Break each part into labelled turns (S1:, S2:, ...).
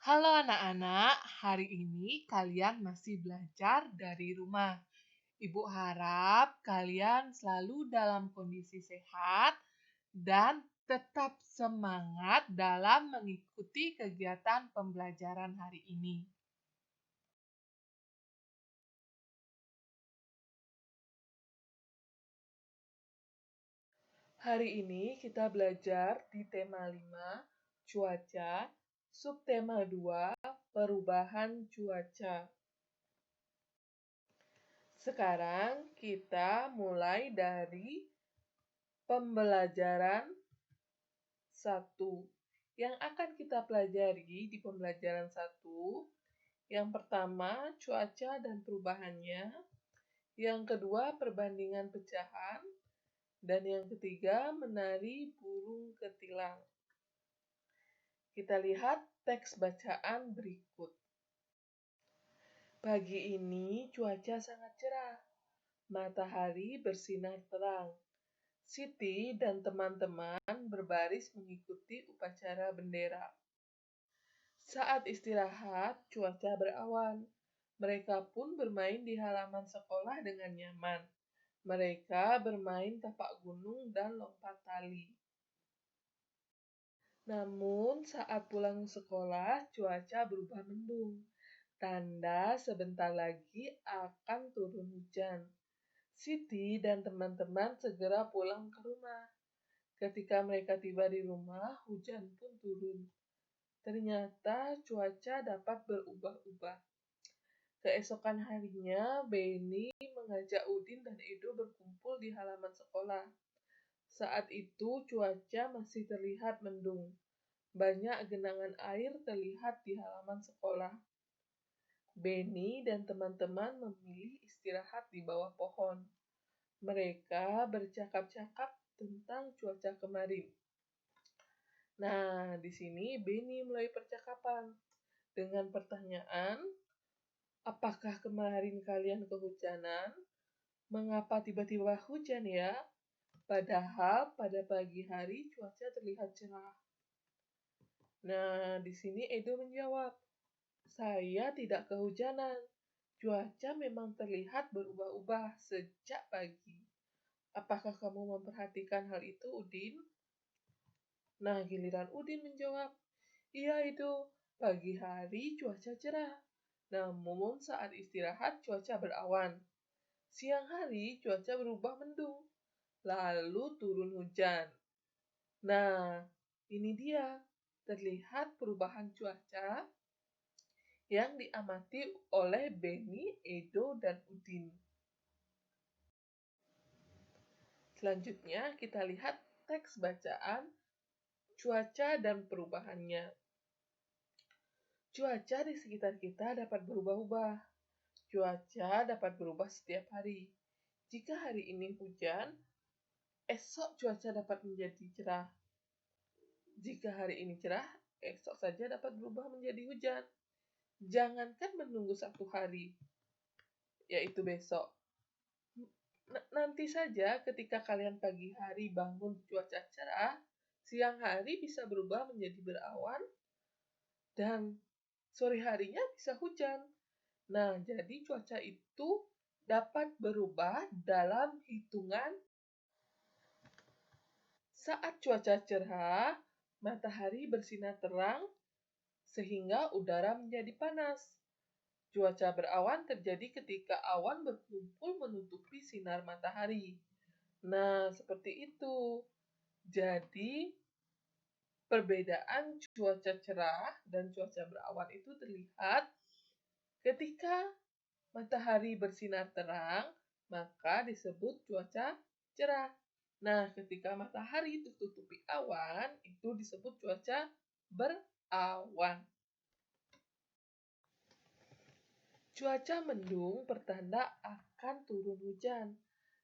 S1: Halo anak-anak, hari ini kalian masih belajar dari rumah. Ibu harap kalian selalu dalam kondisi sehat dan tetap semangat dalam mengikuti kegiatan pembelajaran hari ini. Hari ini kita belajar di tema 5, cuaca, subtema 2, perubahan cuaca. Sekarang kita mulai dari pembelajaran 1. Yang akan kita pelajari di pembelajaran 1, yang pertama cuaca dan perubahannya, yang kedua perbandingan pecahan, dan yang ketiga menari burung ketilang. Kita lihat teks bacaan berikut. Pagi ini cuaca sangat cerah. Matahari bersinar terang. Siti dan teman-teman berbaris mengikuti upacara bendera. Saat istirahat, cuaca berawan. Mereka pun bermain di halaman sekolah dengan nyaman. Mereka bermain tapak gunung dan lompat tali. Namun, saat pulang sekolah, cuaca berubah mendung. Tanda sebentar lagi akan turun hujan. Siti dan teman-teman segera pulang ke rumah. Ketika mereka tiba di rumah, hujan pun turun. Ternyata cuaca dapat berubah-ubah. Keesokan harinya, Beni mengajak Udin dan Edo berkumpul di halaman sekolah. Saat itu cuaca masih terlihat mendung. Banyak genangan air terlihat di halaman sekolah. Beni dan teman-teman memilih istirahat di bawah pohon. Mereka bercakap-cakap tentang cuaca kemarin. Nah, di sini Beni mulai percakapan dengan pertanyaan, apakah kemarin kalian kehujanan? Mengapa tiba-tiba hujan ya? Padahal pada pagi hari cuaca terlihat cerah. Nah, di sini Edo menjawab, saya tidak kehujanan. Cuaca memang terlihat berubah-ubah sejak pagi. Apakah kamu memperhatikan hal itu, Udin? Nah, giliran Udin menjawab, iya itu, pagi hari cuaca cerah. Namun saat istirahat cuaca berawan. Siang hari cuaca berubah mendung. Lalu turun hujan. Nah, ini dia. Terlihat perubahan cuaca yang diamati oleh Beni, Edo, dan Udin. Selanjutnya kita lihat teks bacaan cuaca dan perubahannya. Cuaca di sekitar kita dapat berubah-ubah. Cuaca dapat berubah setiap hari. Jika hari ini hujan, esok cuaca dapat menjadi cerah. Jika hari ini cerah, esok saja dapat berubah menjadi hujan. Jangankan menunggu satu hari, yaitu besok. Nanti saja ketika kalian pagi hari bangun cuaca cerah, siang hari bisa berubah menjadi berawan, dan sore harinya bisa hujan. Nah, jadi cuaca itu dapat berubah dalam hitungan. Saat cuaca cerah, matahari bersinar terang sehingga udara menjadi panas. Cuaca berawan terjadi ketika awan berkumpul menutupi sinar matahari. Nah, seperti itu. Jadi, perbedaan cuaca cerah dan cuaca berawan itu terlihat ketika matahari bersinar terang, maka disebut cuaca cerah. Nah, ketika matahari tertutupi awan, itu disebut cuaca berawan. Cuaca mendung pertanda akan turun hujan.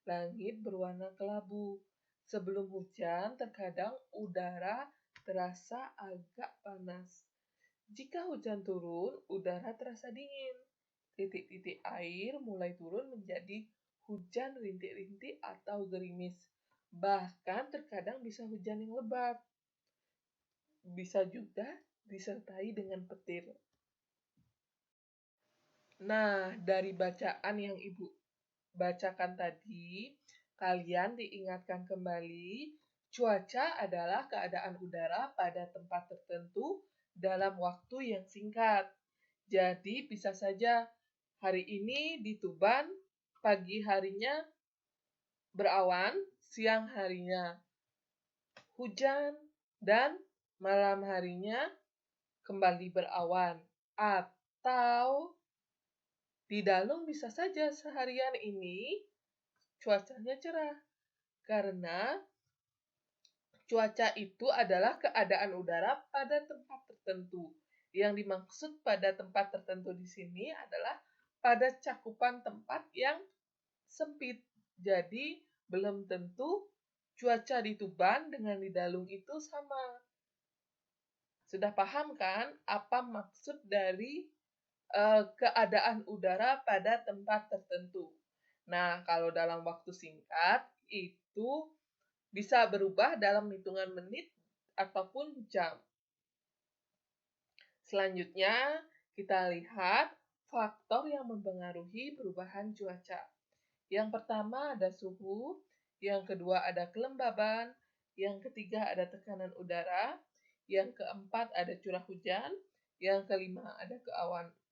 S1: Langit berwarna kelabu. Sebelum hujan, terkadang udara terasa agak panas. Jika hujan turun, udara terasa dingin. Titik-titik air mulai turun menjadi hujan rintik-rintik atau gerimis. Bahkan terkadang bisa hujan yang lebat. Bisa juga disertai dengan petir. Nah, dari bacaan yang Ibu bacakan tadi, kalian diingatkan kembali, cuaca adalah keadaan udara pada tempat tertentu dalam waktu yang singkat. Jadi bisa saja hari ini di Tuban, pagi harinya berawan, siang harinya hujan, dan malam harinya kembali berawan. Atau di Dalung bisa saja seharian ini cuacanya cerah, karena cuaca itu adalah keadaan udara pada tempat tertentu. Yang dimaksud pada tempat tertentu di sini adalah pada cakupan tempat yang sempit. Jadi, belum tentu cuaca di Tuban dengan di Dalung itu sama. Sudah paham kan apa maksud dari keadaan udara pada tempat tertentu? Nah, kalau dalam waktu singkat, itu bisa berubah dalam hitungan menit ataupun jam. Selanjutnya, kita lihat faktor yang mempengaruhi perubahan cuaca. Yang pertama ada suhu, yang kedua ada kelembaban, yang ketiga ada tekanan udara, yang keempat ada curah hujan, yang kelima ada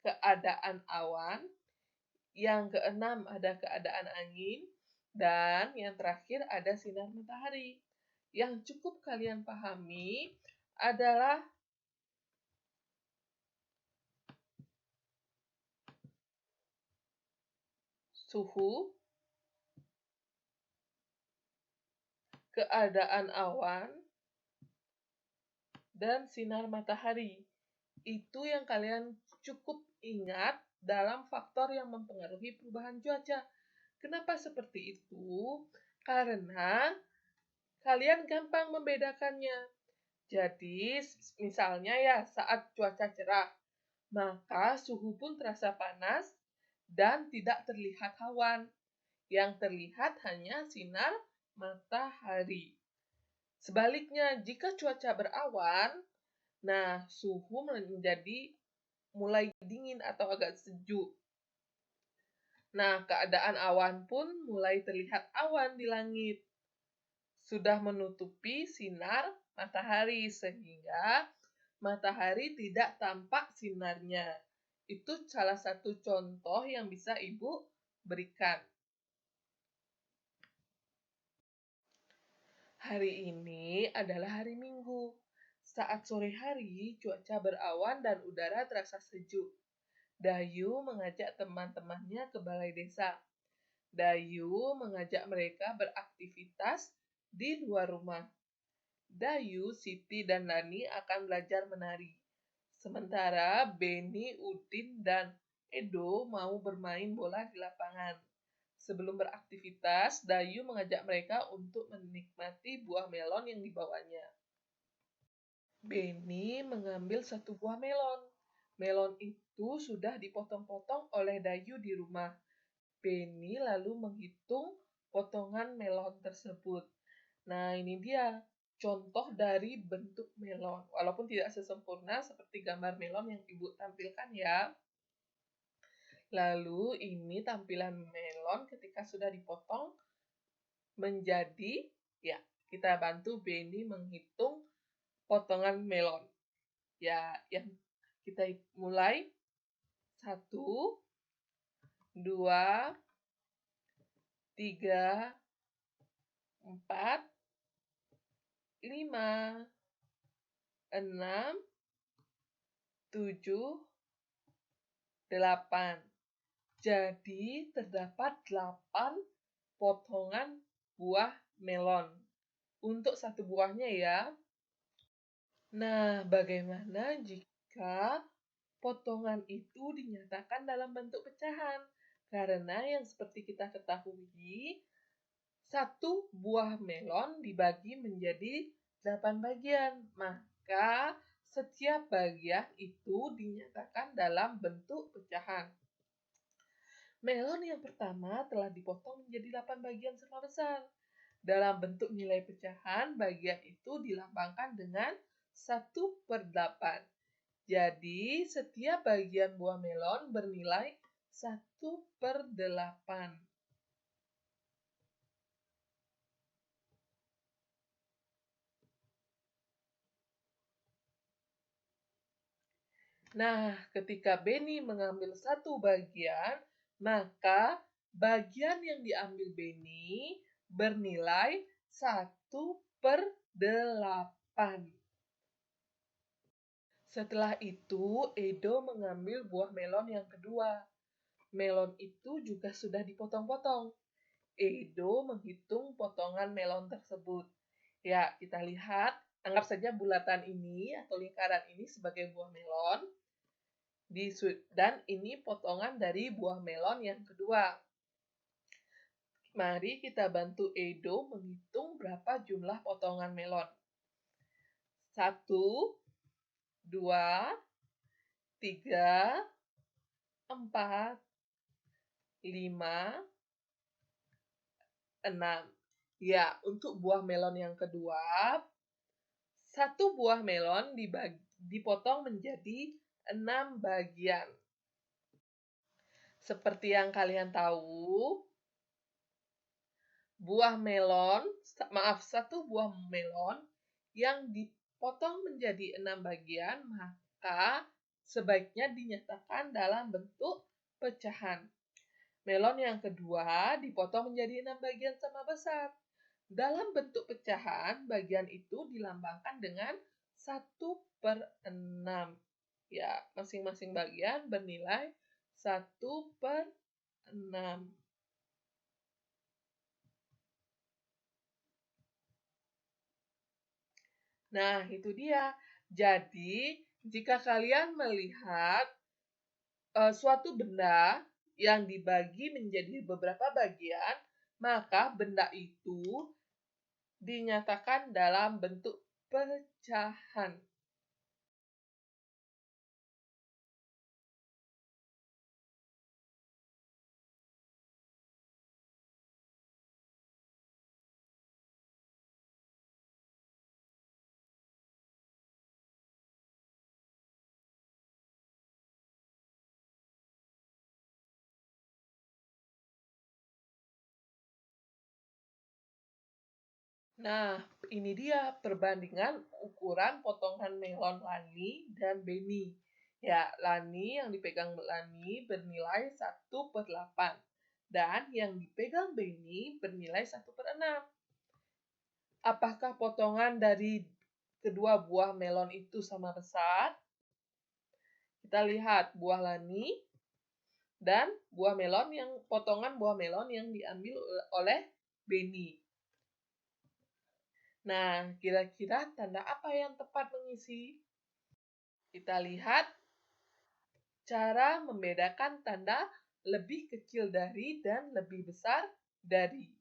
S1: keadaan awan, yang keenam ada keadaan angin, dan yang terakhir ada sinar matahari. Yang cukup kalian pahami adalah suhu, keadaan awan, dan sinar matahari. Itu yang kalian cukup ingat dalam faktor yang mempengaruhi perubahan cuaca. Kenapa seperti itu? Karena kalian gampang membedakannya. Jadi, misalnya ya saat cuaca cerah, maka suhu pun terasa panas dan tidak terlihat awan. Yang terlihat hanya sinar matahari. Sebaliknya, jika cuaca berawan, nah suhu menjadi mulai dingin atau agak sejuk. Nah, keadaan awan pun mulai terlihat awan di langit. Sudah menutupi sinar matahari sehingga matahari tidak tampak sinarnya. Itu salah satu contoh yang bisa Ibu berikan. Hari ini adalah hari Minggu. Saat sore hari, cuaca berawan dan udara terasa sejuk. Dayu mengajak teman-temannya ke balai desa. Dayu mengajak mereka beraktivitas di luar rumah. Dayu, Siti, dan Nani akan belajar menari. Sementara Beni, Udin, dan Edo mau bermain bola di lapangan. Sebelum beraktivitas, Dayu mengajak mereka untuk menikmati buah melon yang dibawanya. Beni mengambil satu buah melon. Melon itu sudah dipotong-potong oleh Dayu di rumah. Beni lalu menghitung potongan melon tersebut. Nah, ini dia contoh dari bentuk melon. Walaupun tidak sesempurna seperti gambar melon yang Ibu tampilkan ya. Lalu ini tampilan melon ketika sudah dipotong menjadi, ya kita bantu Beni menghitung potongan melon. Ya, yang kita mulai 1, 2, 3, 4, 5, 6, 7, 8. Jadi terdapat 8 potongan buah melon. Untuk satu buahnya ya. Nah, bagaimana jika potongan itu dinyatakan dalam bentuk pecahan? Karena yang seperti kita ketahui, satu buah melon dibagi menjadi 8 bagian. Maka setiap bagian itu dinyatakan dalam bentuk pecahan. Melon yang pertama telah dipotong menjadi 8 bagian sama besar. Dalam bentuk nilai pecahan, bagian itu dilambangkan dengan 1/8. Jadi, setiap bagian buah melon bernilai 1/8. Nah, ketika Benny mengambil satu bagian, maka bagian yang diambil Benny bernilai 1/8. Setelah itu, Edo mengambil buah melon yang kedua. Melon itu juga sudah dipotong-potong. Edo menghitung potongan melon tersebut. Ya, kita lihat, anggap saja bulatan ini atau lingkaran ini sebagai buah melon. Dan ini potongan dari buah melon yang kedua. Mari kita bantu Edo menghitung berapa jumlah potongan melon. 1, 2, 3, 4, 5, 6. Ya, untuk buah melon yang kedua, satu buah melon dipotong menjadi 6 bagian. Seperti yang kalian tahu, satu buah melon yang dipotong menjadi 6 bagian, maka sebaiknya dinyatakan dalam bentuk pecahan. Melon yang kedua dipotong menjadi 6 bagian sama besar. Dalam bentuk pecahan, bagian itu dilambangkan dengan 1/6. Ya, masing-masing bagian bernilai 1/6. Nah, itu dia. Jadi, jika kalian melihat suatu benda yang dibagi menjadi beberapa bagian, maka benda itu dinyatakan dalam bentuk pecahan. Nah, ini dia perbandingan ukuran potongan melon Lani dan Beni. Ya, Lani yang dipegang Lani bernilai 1/8. Dan yang dipegang Beni bernilai 1/6. Apakah potongan dari kedua buah melon itu sama besar? Kita lihat buah Lani dan potongan buah melon yang diambil oleh Beni. Nah, kira-kira tanda apa yang tepat mengisi? Kita lihat cara membedakan tanda lebih kecil dari dan lebih besar dari.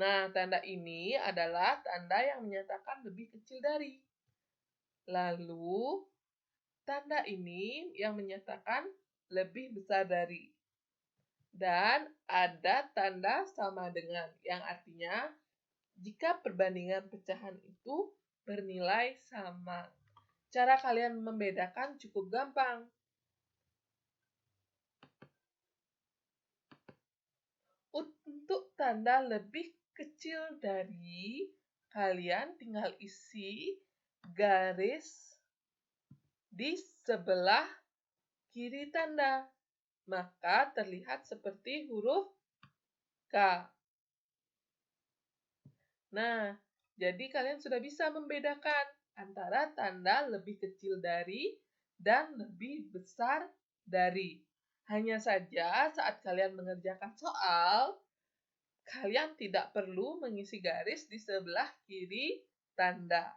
S1: Nah, tanda ini adalah tanda yang menyatakan lebih kecil dari. Lalu, tanda ini yang menyatakan lebih besar dari. Dan ada tanda sama dengan, yang artinya jika perbandingan pecahan itu bernilai sama. Cara kalian membedakan cukup gampang. Untuk tanda lebih kecil dari, kalian tinggal isi garis di sebelah kiri tanda. Maka terlihat seperti huruf K. Nah, jadi kalian sudah bisa membedakan antara tanda lebih kecil dari dan lebih besar dari. Hanya saja saat kalian mengerjakan soal, kalian tidak perlu mengisi garis di sebelah kiri tanda.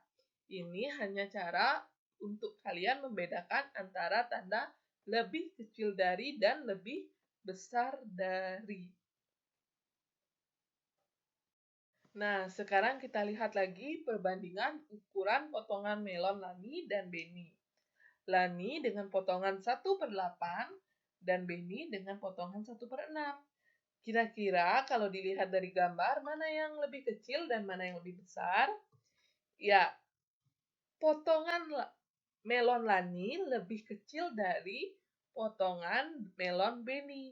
S1: Ini hanya cara untuk kalian membedakan antara tanda lebih kecil dari dan lebih besar dari. Nah, sekarang kita lihat lagi perbandingan ukuran potongan melon Lani dan Beni. Lani dengan potongan 1/8 dan Beni dengan potongan 1/6. Kira-kira kalau dilihat dari gambar, mana yang lebih kecil dan mana yang lebih besar? Ya, potongan melon Lani lebih kecil dari potongan melon Beni.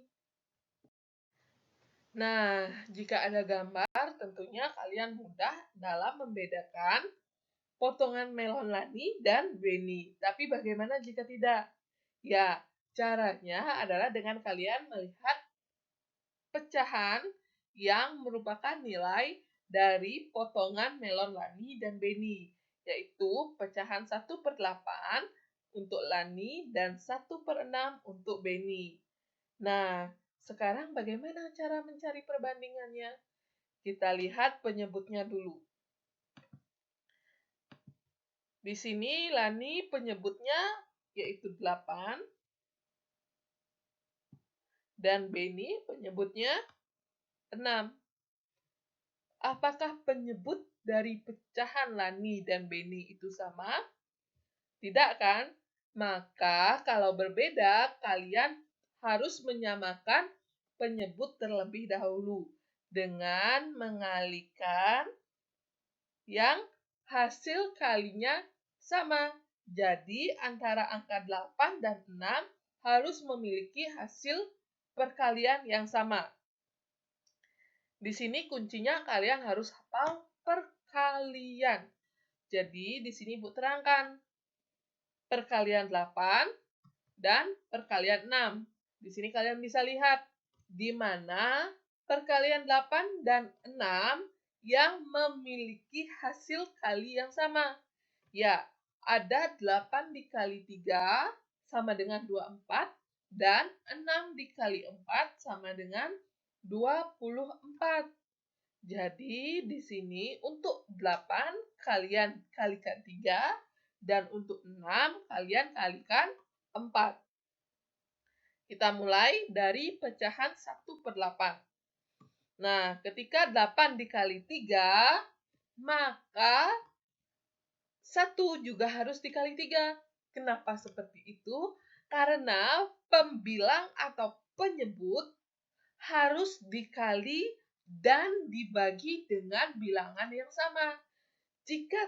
S1: Nah, jika ada gambar, tentunya kalian mudah dalam membedakan potongan melon Lani dan Beni. Tapi bagaimana jika tidak? Ya, caranya adalah dengan kalian melihat pecahan yang merupakan nilai dari potongan melon Lani dan Beni, yaitu pecahan 1/8 untuk Lani dan 1/6 untuk Beni. Nah, sekarang bagaimana cara mencari perbandingannya? Kita lihat penyebutnya dulu. Di sini Lani penyebutnya yaitu 8, dan Beni penyebutnya 6. Apakah penyebut dari pecahan Lani dan Beni itu sama? Tidak kan? Maka kalau berbeda, kalian harus menyamakan penyebut terlebih dahulu dengan mengalihkan yang hasil kalinya sama. Jadi antara angka 8 dan 6 harus memiliki hasil perkalian yang sama. Di sini kuncinya kalian harus hafal perkalian. Jadi di sini Ibu terangkan perkalian 8 dan perkalian 6. Di sini kalian bisa lihat di mana perkalian 8 dan 6 yang memiliki hasil kali yang sama. Ya, ada 8 dikali 3 sama dengan 24 dan 6 dikali 4 sama dengan 24. Jadi di sini untuk 8 kalian kalikan 3 dan untuk 6 kalian kalikan 4. Kita mulai dari pecahan 1/8. Nah, ketika 8 dikali 3, maka 1 juga harus dikali 3. Kenapa seperti itu? Karena pembilang atau penyebut harus dikali dan dibagi dengan bilangan yang sama. Jika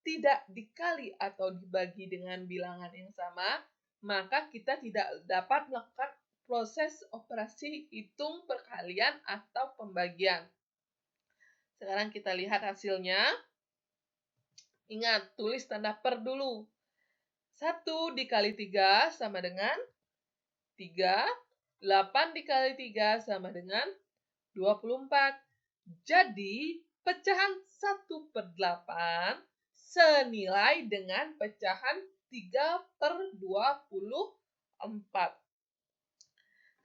S1: tidak dikali atau dibagi dengan bilangan yang sama, maka kita tidak dapat melakukan proses operasi hitung perkalian atau pembagian. Sekarang kita lihat hasilnya. Ingat, tulis tanda per dulu. 1 dikali 3 sama dengan 3. 8 dikali 3 sama dengan 24. Jadi, pecahan 1/8 senilai dengan pecahan 3/24.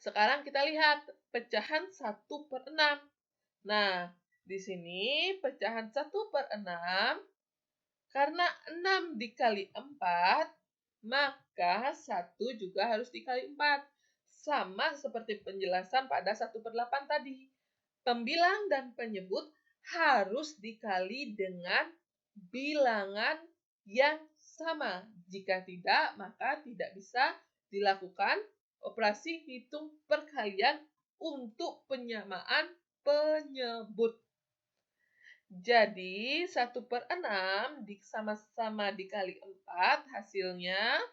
S1: Sekarang kita lihat pecahan 1/6. Nah, di sini pecahan 1/6, karena 6 dikali 4, maka 1 juga harus dikali 4. Sama seperti penjelasan pada 1/8 tadi. Pembilang dan penyebut harus dikali dengan bilangan yang sama. Jika tidak, maka tidak bisa dilakukan operasi hitung perkalian untuk penyamaan penyebut. Jadi, 1/6 sama-sama dikali 4 hasilnya.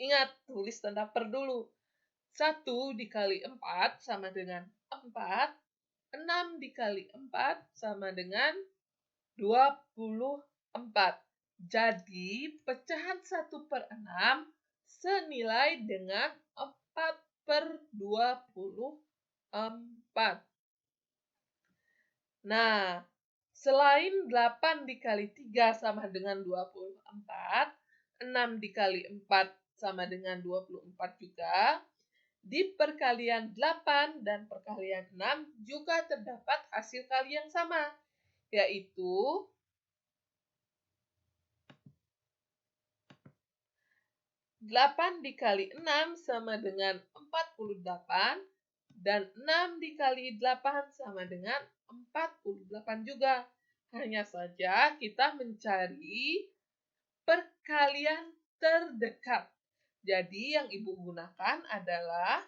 S1: Ingat, tulis tanda per dulu. 1 dikali 4 sama dengan 4. 6 dikali 4 sama dengan 24. Jadi, pecahan 1/6 senilai dengan 4/24. Nah, selain 8 dikali 3 sama dengan 24, 6 dikali 4 sama dengan 24 juga, di perkalian 8 dan perkalian 6 juga terdapat hasil kali yang sama, yaitu 8 dikali 6 sama dengan 48, dan 6 dikali 8 sama dengan 48 juga. Hanya saja kita mencari perkalian terdekat. Jadi yang Ibu gunakan adalah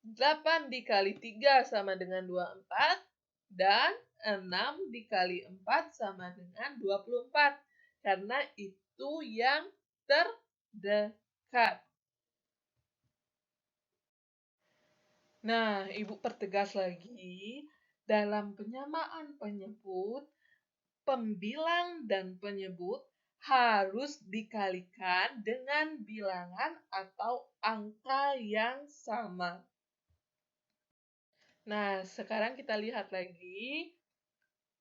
S1: 8 dikali 3 sama dengan 24, dan 6 dikali 4 sama dengan 24. Karena itu yang terdekat. Nah, Ibu pertegas lagi, dalam penyamaan penyebut, pembilang dan penyebut harus dikalikan dengan bilangan atau angka yang sama. Nah, sekarang kita lihat lagi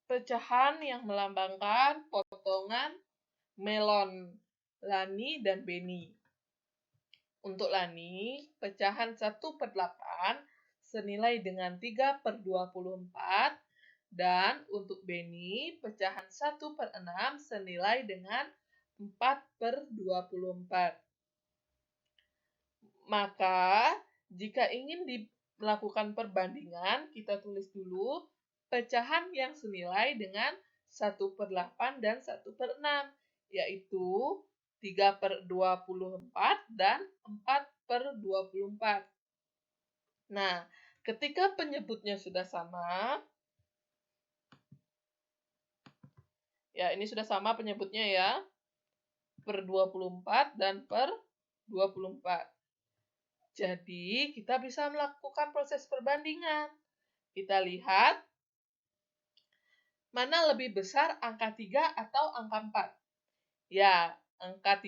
S1: pecahan yang melambangkan potongan melon, Lani, dan Beni. Untuk Lani, pecahan 1/8 senilai dengan 3/24, dan untuk Beni, pecahan 1/6 senilai dengan 4/24. Maka, jika ingin melakukan perbandingan, kita tulis dulu pecahan yang senilai dengan 1/8 dan 1/6, yaitu 3/24 dan 4/24. Nah, ketika penyebutnya sudah sama, ya ini sudah sama penyebutnya ya, per 24 dan per 24. Jadi, kita bisa melakukan proses perbandingan. Kita lihat mana lebih besar, angka 3 atau angka 4. Ya, angka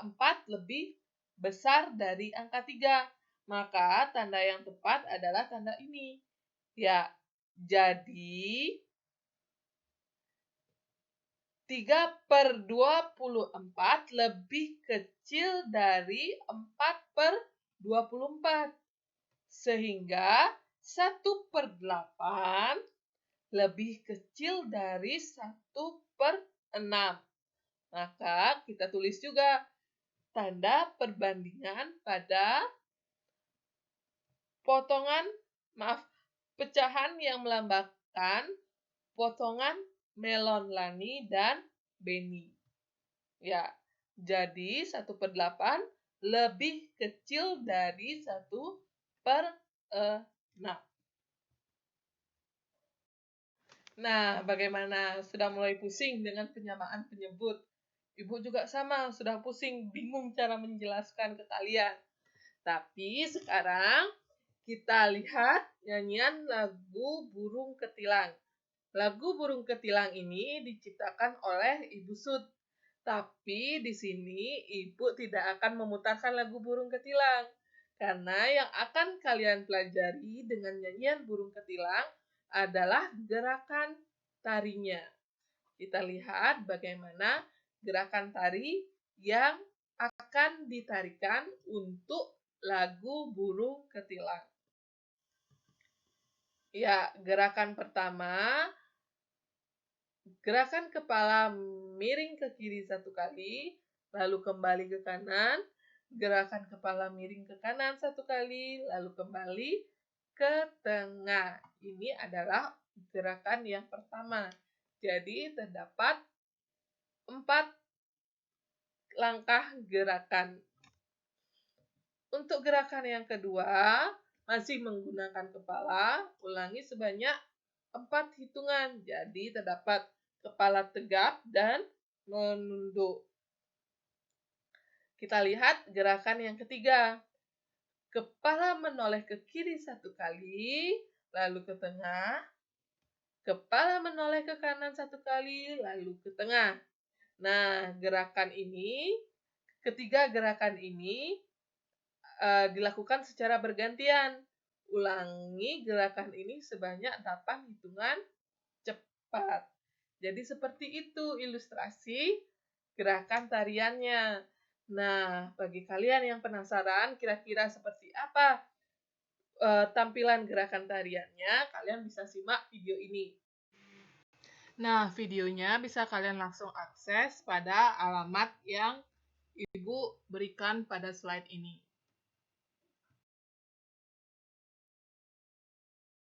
S1: 4 lebih besar dari angka 3. Maka tanda yang tepat adalah tanda ini. Ya, jadi 3/24 lebih kecil dari 4/24. Sehingga 1/8 lebih kecil dari 1/6. Maka kita tulis juga tanda perbandingan pada pecahan yang melambangkan potongan melon Lani dan Beni. Ya, jadi 1/8 lebih kecil dari 1/6. Nah, bagaimana? Sudah mulai pusing dengan penyamaan penyebut? Ibu juga sama, sudah pusing, bingung cara menjelaskan ke kalian. Tapi sekarang kita lihat nyanyian lagu Burung Ketilang. Lagu Burung Ketilang ini diciptakan oleh Ibu Sud. Tapi di sini Ibu tidak akan memutarkan lagu Burung Ketilang. Karena yang akan kalian pelajari dengan nyanyian Burung Ketilang adalah gerakan tarinya. Kita lihat bagaimana gerakan tari yang akan ditarikan untuk lagu Burung Ketilang. Ya, gerakan pertama, gerakan kepala miring ke kiri 1 kali, lalu kembali ke kanan, gerakan kepala miring ke kanan 1 kali, lalu kembali ke tengah. Ini adalah gerakan yang pertama. Jadi, terdapat 4 langkah gerakan. Untuk gerakan yang kedua, masih menggunakan kepala, ulangi sebanyak 4 hitungan. Jadi, terdapat kepala tegap dan menunduk. Kita lihat gerakan yang ketiga. Kepala menoleh ke kiri 1 kali, lalu ke tengah. Kepala menoleh ke kanan 1 kali, lalu ke tengah. Nah, ketiga gerakan ini dilakukan secara bergantian. Ulangi gerakan ini sebanyak 8 hitungan cepat. Jadi seperti itu ilustrasi gerakan tariannya. Nah, bagi kalian yang penasaran kira-kira seperti apa tampilan gerakan tariannya, kalian bisa simak video ini. Nah, videonya bisa kalian langsung akses pada alamat yang Ibu berikan pada slide ini.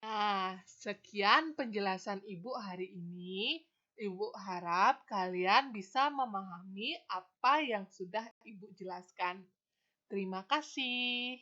S1: Nah, sekian penjelasan Ibu hari ini. Ibu harap kalian bisa memahami apa yang sudah Ibu jelaskan. Terima kasih.